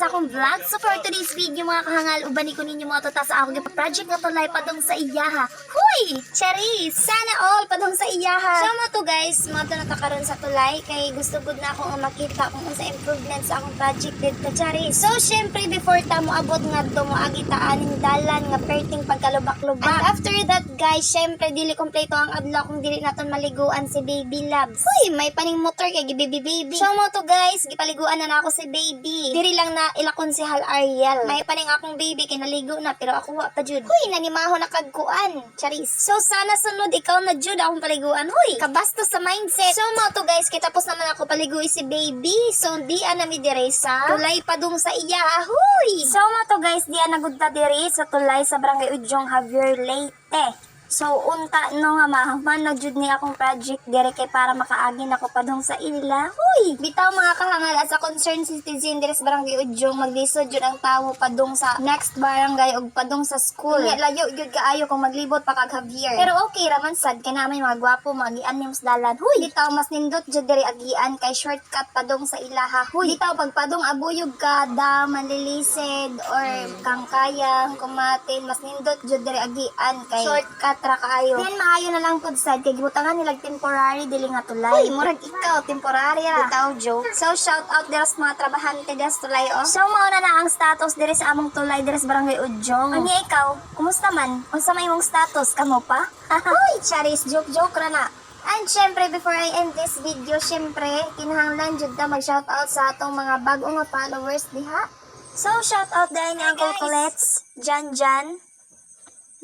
sa akong vlog. So for today's video mga kahangal, ubani ko ninyo mga tuta sa akong project nga tulay padong sa iyaha. Huy! Charis! Sana all padong sa iyaha. So mo to guys, mga to nakakaroon sa tulay kay gusto gud na akong makita kung sa improvement sa akong project dito Charis. So syempre before ta mo abot nga to mo agitaan ning dalan nga perting pagkalubak-lubak. And after that guys, syempre dili kompleto ang adlaw kung dili naton maliguan si Baby Loves. Huy, may paning motor kay baby. So mo to guys, gipaliguan na ako si baby. Diri lang na ilakon si Hal Ariel. May paning akong baby kay naligo na pero ako wa pa jud. Huy, nanimaho na kagkuan. Charis. So sana sunod ikaw na jud akong paliguan. Huy, kabastos sa mindset. So mo to guys, kitapos naman ako paliguin si baby. So di ana mi dire sa tulay padung sa iya. Huy. So mo to guys, di ana gud ta dire sa tulay sa Barangay Ujong Javier Leyte. So, unta no nga mahuman na jud ni akong project dire kay para makaagin ako padung sa ila. Huy! Bitaw mga kahangal as a concerned citizen dire sa Barangay Ujong, maglisod jud ang tawo padung sa next barangay ug padung sa school. Nya layo jud kaayo kung maglibot pa kag Javier. Pero okay raman sad kay namay mga gwapo magian nim sa dalan. Huy! Bitaw mas nindot jud dire agian kay shortcut padung sa ilaha. Huy! Bitaw pagpadung abuyog ka da manlilisid or kangkayang kumatin mas nindot jud dire agian kay shortcut ra kaayo. Then maayo na lang pud sad kay gibutangan nilag temporary dili nga tulay. Uy, murag ikaw temporary ra. Bitaw joke. So shout out dira sa mga trabahante dira sa tulay oh. So mao na ang status diri sa among tulay diri sa Barangay Ujong. Anya ikaw, kumusta man? Unsa may imong status kamo pa? Uy, Charis, joke ra na. And syempre, before I end this video, syempre, kinahanglan jud ta mag-shout out sa atong mga bag-o nga followers diha. So, shout out dahil ni Uncle Colettes, Jan,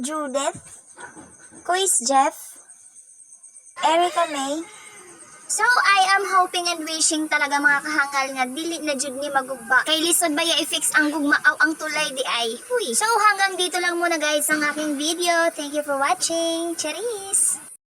Judith, Quiz Jeff, Erica May. So, I am hoping and wishing talaga mga kahangal nga dili na jud ni magugba. Kay lisod ba ya i-fix ang gugmaaw ang tulay di ay. Huy. So, hanggang dito lang muna guys ang aking video. Thank you for watching. Cheers!